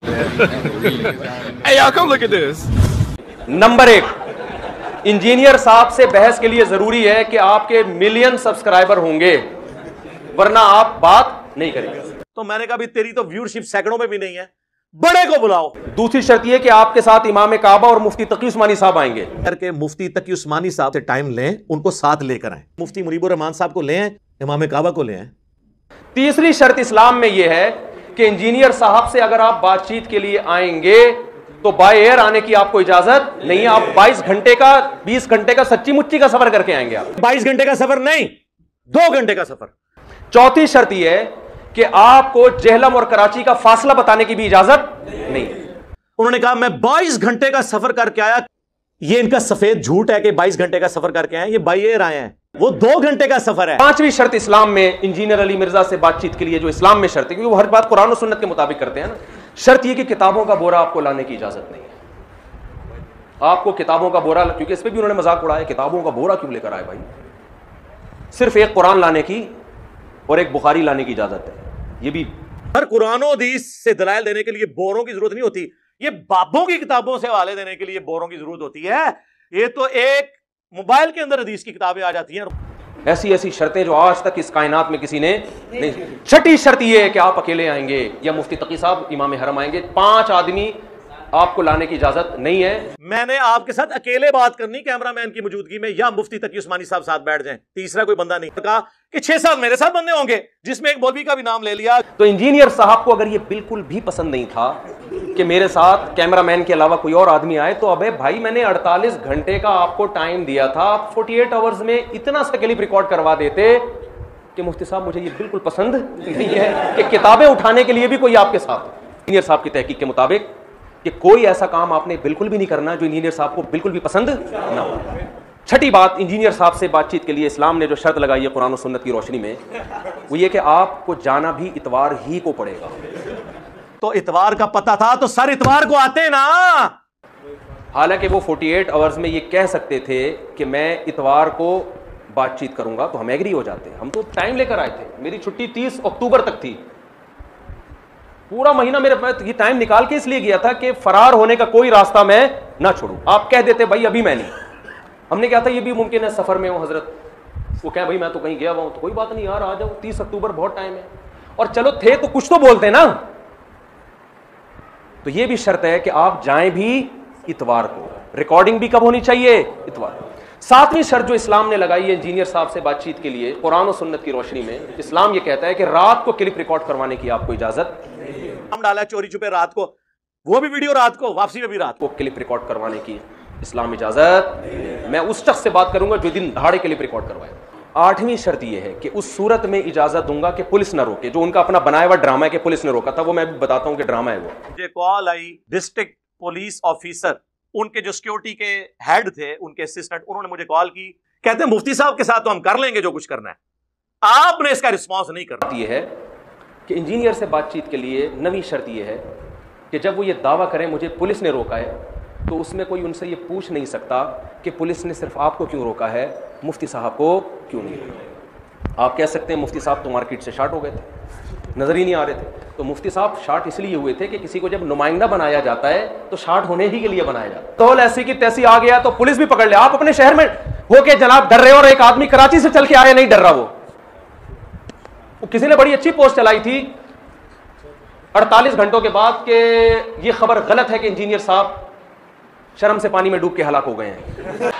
Hey y'all, come look at this. Number 1, engineer साहब से बहस के लिए जरूरी है कि आपके मिलियन सब्सक्राइबर होंगे, वरना आप बात नहीं करेंगे। तो मैंने कहा भी तेरी तो व्यूअरशिप सैकड़ों में भी नहीं है, बड़े को बुलाओ। दूसरी शर्त यह कि आपके साथ इमाम काबा और मुफ्ती तकी उस्मानी साहब आएंगे। करके मुफ्ती तकी उस्मानी साहब से टाइम लें, उनको साथ लेकर आए। मुफ्ती मुनीबुर रहमान साहब को ले आए, इमाम काबा को ले आए। तीसरी शर्त इस्लाम में यह है कि इंजीनियर साहब से अगर आप बातचीत के लिए आएंगे तो बाय एयर आने की आपको इजाजत नहीं है। आप 22 घंटे का 20 घंटे का सच्ची मुच्ची का सफर करके आएंगे। आप 22 घंटे का सफर नहीं, 2 घंटे का सफर। चौथी शर्त यह है कि आपको जेहलम और कराची का फासला बताने की भी इजाजत नहीं। उन्होंने कहा मैं 22 घंटे का सफर करके आया। ये इनका सफेद झूठ है कि 22 घंटे का सफर करके आए, ये बाय एयर आए हैं, वो 2 घंटे का सफर है। पांचवी शर्त इस्लाम में इंजीनियर अली मिर्जा से बातचीत के लिए जो इस्लाम में शर्त है, क्योंकि वो हर बात कुरान और सुन्नत के मुताबिक करते हैं ना, शर्त यह कि किताबों का बोरा आपको लाने की इजाजत नहीं है। आपको किताबों का बोरा, क्योंकि इस पर भी उन्होंने मजाक उड़ाया, किताबों का बोरा क्यों लेकर आए भाई, सिर्फ एक कुरान लाने की और एक बुखारी लाने की इजाजत है। ये भी हर कुरान हदीस से दलाइल देने के लिए बोरों की जरूरत नहीं होती, ये बाबों की किताबों से हवाले देने के लिए बोरों की जरूरत होती है। ये तो एक मोबाइल के अंदर हदीस की किताबें आ जाती हैं। ऐसी ऐसी शर्तें जो आज तक इस कायनात में किसी ने नहीं। छठी शर्त यह है कि आप अकेले आएंगे या मुफ्ती तकी साहब इमाम हरम आएंगे। 5 आदमी आपको लाने की इजाजत नहीं है। मैंने आपके साथ अकेले बात करनी कैमरामैन की मौजूदगी में, या मुफ्ती तकी उस्मानी साहब साथ बैठ जाएं, तीसरा कोई बंदा नहीं। कहा कि 6-7 मेरे साथ बंदे होंगे, जिसमें एक मौलवी का भी नाम ले लिया। तो इंजीनियर साहब को अगर ये बिल्कुल भी पसंद नहीं था कि मेरे साथ कैमरामैन के अलावा कोई और आदमी आए, तो अबे भाई मैंने 48 घंटे का आपको टाइम दिया था, आप 48 आवर्स में इतना सा क्लिप रिकॉर्ड करवा देते कि मुफ्ती साहब मुझे ये बिल्कुल पसंद नहीं है कि किताबें उठाने के लिए भी कोई आपके साथ। इंजीनियर साहब की तहकीक के मुताबिक कि कोई ऐसा काम आपने बिल्कुल भी नहीं करना जो इंजीनियर साहब को बिल्कुल भी पसंद ना हो। छठी बात, इंजीनियर साहब से बातचीत के लिए इस्लाम ने जो शर्त लगाई है कुरान और सुन्नत की रोशनी में, वो ये कि आपको जाना भी इतवार ही को पड़ेगा। तो इतवार का पता था तो सर इतवार को आते ना। हालांकि वो 48 आवर्स में ये कह सकते थे कि मैं इतवार को बातचीत करूंगा, तो हम एग्री हो जाते। हम तो टाइम लेकर आए थे, मेरी छुट्टी 30 अक्टूबर तक थी, पूरा महीना मेरे ये टाइम निकाल के इसलिए गया था कि फरार होने का कोई रास्ता मैं ना छोड़ूं। आप कह देते भाई अभी मैं नहीं, हमने क्या था ये भी मुमकिन है सफर में हो हजरत, वो क्या भाई मैं तो कहीं गया हुआ हूं, तो कोई बात नहीं यार आ जाओ, 30 अक्टूबर बहुत टाइम है। और चलो थे तो कुछ तो बोलते ना। तो ये भी शर्त है कि आप जाएं भी इतवार को, रिकॉर्डिंग भी कब होनी चाहिए, इतवार। 7वीं शर्त जो इस्लाम ने लगाई है इंजीनियर साहब से बातचीत के लिए कुरान और सुन्नत की रोशनी में, इस्लाम ये कहता है कि रात को क्लिप रिकॉर्ड करवाने की आपको इजाजत। हम डाला चोरी छुपे रात को, वो भी वीडियो रात को, वापसी में भी रात को क्लिप रिकॉर्ड करवाने की इस्लाम इजाजत। मैं उस शख्स से बात करूंगा जो दिन दहाड़े क्लिप रिकॉर्ड करवाए। 8वीं शर्त यह है कि उस सूरत में इजाजत दूंगा कि पुलिस ना रोके, जो उनका अपना बनाया हुआ ड्रामा है कि पुलिस ने रोका था, वो मैं भी बताता हूं कि ड्रामा है वो। मुझे कॉल आई डिस्ट्रिक्ट पुलिस ऑफिसर, उनके जो सिक्योरिटी के हेड थे, उनके असिस्टेंट, उन्होंने मुझे कॉल की, कहते हैं मुफ्ती साहब के साथ तो हम कर लेंगे जो कुछ करना है, आपने इसका रिस्पॉन्स नहीं करना। यह है कि इंजीनियर से बातचीत के लिए 9वीं शर्त यह है कि जब वो ये दावा करें मुझे पुलिस ने रोका है, तो उसमें कोई उनसे ये पूछ नहीं सकता कि पुलिस ने सिर्फ आपको क्यों रोका है, मुफ्ती साहब को क्यों नहीं रोका। आप कह सकते हैं मुफ्ती साहब तो मार्केट से शार्ट हो गए थे, नजर ही नहीं आ रहे थे। तो मुफ्ती साहब शार्ट इसलिए हुए थे कि किसी को जब नुमाइंदा बनाया जाता है तो शार्ट होने ही के लिए बनाया जाता है। तो ऐसी की तैसी आ गया तो पुलिस भी पकड़ ले। आप अपने शहर में होके जनाब डर रहे हो और एक आदमी कराची से चल के आया नहीं डर रहा। वो किसी ने बड़ी अच्छी पोस्ट चलाई थी 48 घंटों के बाद कि ये खबर गलत है कि इंजीनियर साहब शर्म से पानी में डूब के हलाक हो गए हैं।